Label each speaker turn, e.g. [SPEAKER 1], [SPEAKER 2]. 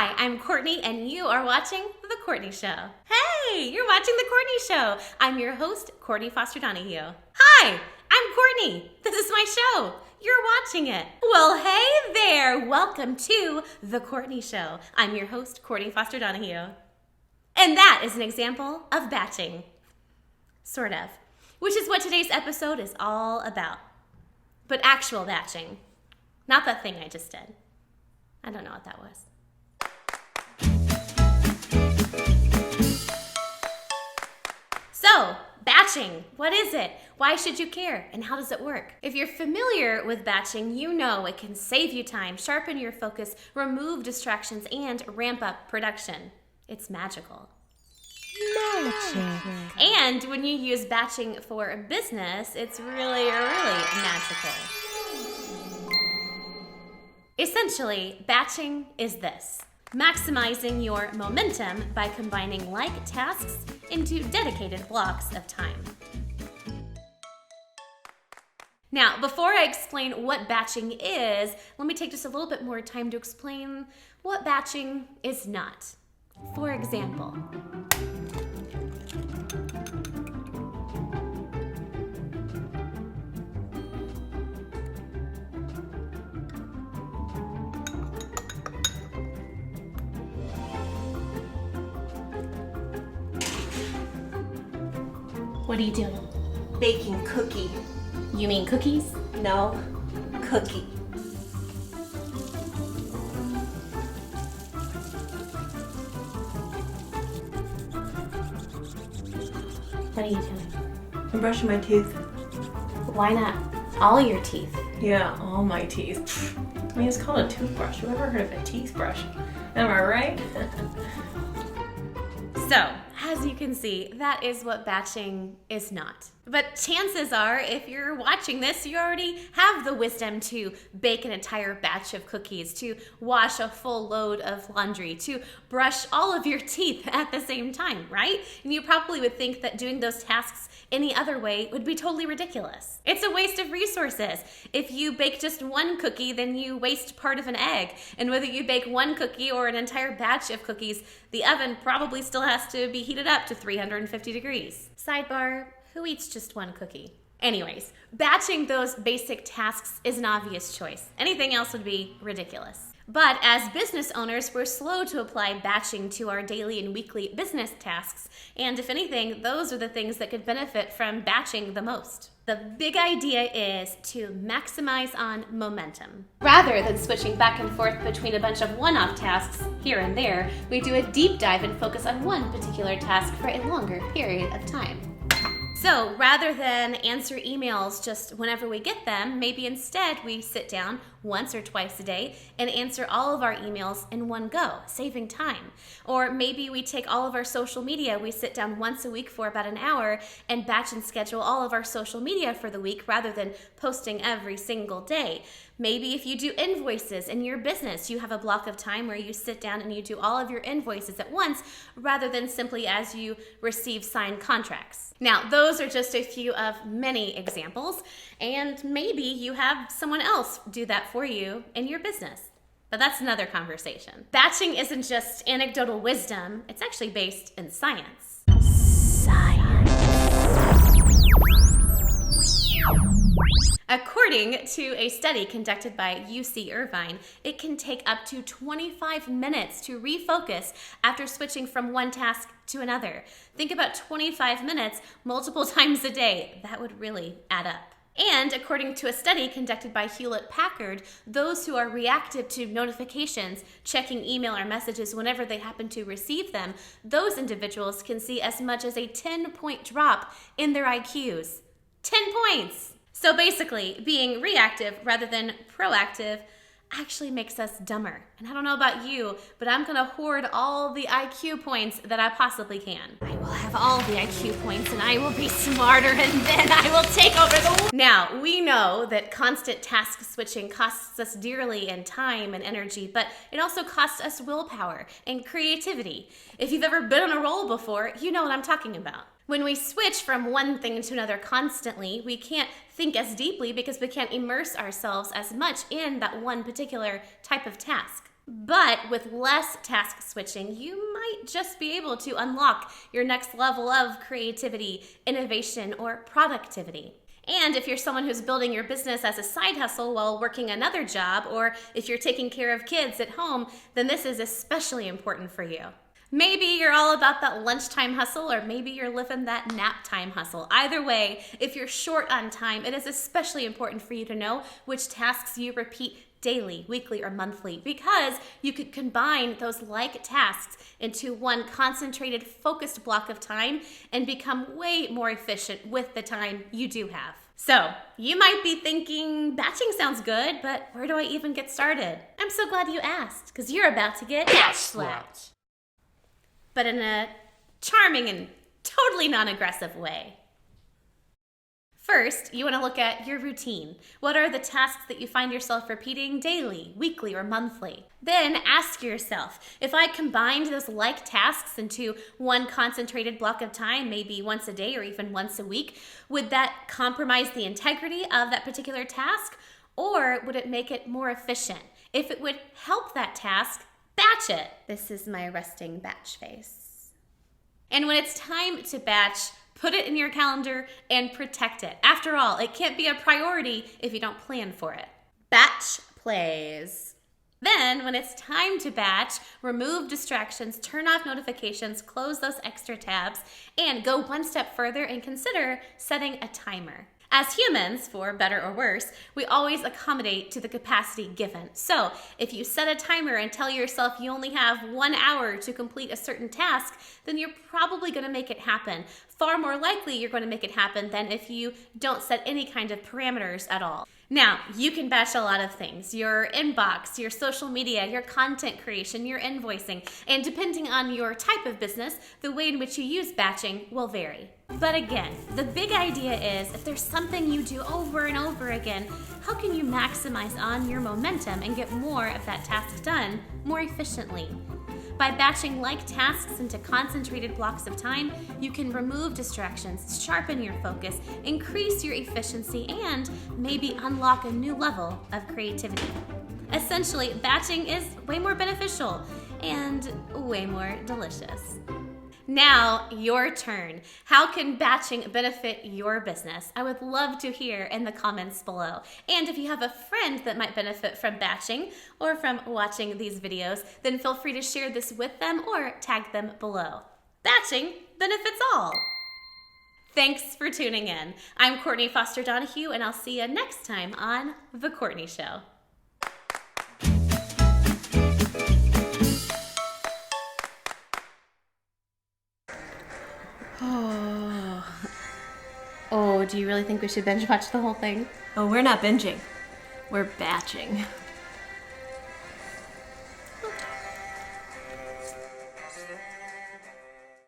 [SPEAKER 1] Hi, I'm Courtney, and you are watching The Courtney Show. Hey, you're watching The Courtney Show. I'm your host, Courtney Foster-Donahue. Hi, I'm Courtney. This is my show. You're watching it. Well, hey there. Welcome to The Courtney Show. I'm your host, Courtney Foster-Donahue. And that is an example of batching. Sort of. Which is what today's episode is all about. But actual batching. Not that thing I just did. I don't know what that was. So, batching, what is it? Why should you care? And how does it work? If you're familiar with batching, you know it can save you time, sharpen your focus, remove distractions, and ramp up production. It's magical. Magic. And when you use batching for a business, it's really magical. Essentially, batching is this. Maximizing your momentum by combining like tasks into dedicated blocks of time. Now, before I explain what batching is, let me take just a little bit more time to explain what batching is not. For example, what are you doing?
[SPEAKER 2] Baking cookie.
[SPEAKER 1] You mean cookies?
[SPEAKER 2] No, cookie.
[SPEAKER 1] What are you doing?
[SPEAKER 2] I'm brushing my teeth.
[SPEAKER 1] Why not all your teeth?
[SPEAKER 2] Yeah, all my teeth. I mean, it's called a toothbrush. Who ever heard of a teeth brush? Am I right?
[SPEAKER 1] So, as you can see, that is what batching is not. But chances are, if you're watching this, you already have the wisdom to bake an entire batch of cookies, to wash a full load of laundry, to brush all of your teeth at the same time, right? And you probably would think that doing those tasks any other way would be totally ridiculous. It's a waste of resources. If you bake just one cookie, then you waste part of an egg. And whether you bake one cookie or an entire batch of cookies, the oven probably still has to be heated up to 350 degrees. Sidebar, who eats just one cookie? Anyways, batching those basic tasks is an obvious choice. Anything else would be ridiculous. But as business owners, we're slow to apply batching to our daily and weekly business tasks. And if anything, those are the things that could benefit from batching the most. The big idea is to maximize on momentum. Rather than switching back and forth between a bunch of one-off tasks here and there, we do a deep dive and focus on one particular task for a longer period of time. So rather than answer emails just whenever we get them, maybe instead we sit down once or twice a day and answer all of our emails in one go, saving time. Or maybe we take all of our social media, we sit down once a week for about an hour and batch and schedule all of our social media for the week rather than posting every single day. Maybe if you do invoices in your business, you have a block of time where you sit down and you do all of your invoices at once rather than simply as you receive signed contracts. Now, those are just a few of many examples, and maybe you have someone else do that for you in your business. But that's another conversation. Batching isn't just anecdotal wisdom, it's actually based in science. According to a study conducted by UC Irvine, it can take up to 25 minutes to refocus after switching from one task to another. Think about 25 minutes multiple times a day. That would really add up. And according to a study conducted by Hewlett-Packard, those who are reactive to notifications, checking email or messages whenever they happen to receive them, those individuals can see as much as a 10-point drop in their IQs. 10 points! So basically, being reactive rather than proactive actually makes us dumber. And I don't know about you, but I'm gonna hoard all the IQ points that I possibly can. I will have all the IQ points and I will be smarter and then I will take over the world. Now, we know that constant task switching costs us dearly in time and energy, but it also costs us willpower and creativity. If you've ever been on a roll before, you know what I'm talking about. When we switch from one thing to another constantly, we can't think as deeply because we can't immerse ourselves as much in that one particular type of task. But with less task switching, you might just be able to unlock your next level of creativity, innovation, or productivity. And if you're someone who's building your business as a side hustle while working another job, or if you're taking care of kids at home, then this is especially important for you. Maybe you're all about that lunchtime hustle, or maybe you're living that nap time hustle. Either way, if you're short on time, it is especially important for you to know which tasks you repeat daily, weekly, or monthly, because you could combine those like tasks into one concentrated, focused block of time and become way more efficient with the time you do have. So, you might be thinking, batching sounds good, but where do I even get started? I'm so glad you asked, because you're about to get batch slapped. But in a charming and totally non-aggressive way. First, you want to look at your routine. What are the tasks that you find yourself repeating daily, weekly, or monthly? Then ask yourself, if I combined those like tasks into one concentrated block of time, maybe once a day or even once a week, would that compromise the integrity of that particular task? Or would it make it more efficient? If it would help that task, batch it. This is my resting batch face. And when it's time to batch, put it in your calendar and protect it. After all, it can't be a priority if you don't plan for it. Batch plays. Then, when it's time to batch, remove distractions, turn off notifications, close those extra tabs, and go one step further and consider setting a timer. As humans, for better or worse, we always accommodate to the capacity given. So, if you set a timer and tell yourself you only have 1 hour to complete a certain task, then you're probably going to make it happen. Far more likely you're going to make it happen than if you don't set any kind of parameters at all. Now, you can batch a lot of things. Your inbox, your social media, your content creation, your invoicing, and depending on your type of business, the way in which you use batching will vary. But again, the big idea is if there's something you do over and over again, how can you maximize on your momentum and get more of that task done more efficiently? By batching like tasks into concentrated blocks of time, you can remove distractions, sharpen your focus, increase your efficiency, and maybe unlock a new level of creativity. Essentially, batching is way more beneficial and way more delicious. Now, your turn. How can batching benefit your business? I would love to hear in the comments below. And if you have a friend that might benefit from batching or from watching these videos, then feel free to share this with them or tag them below. Batching benefits all. Thanks for tuning in. I'm Courtney Foster-Donahue, and I'll see you next time on The Courtney Show. Oh, do you really think we should binge watch the whole thing?
[SPEAKER 2] Oh, we're not binging. We're batching.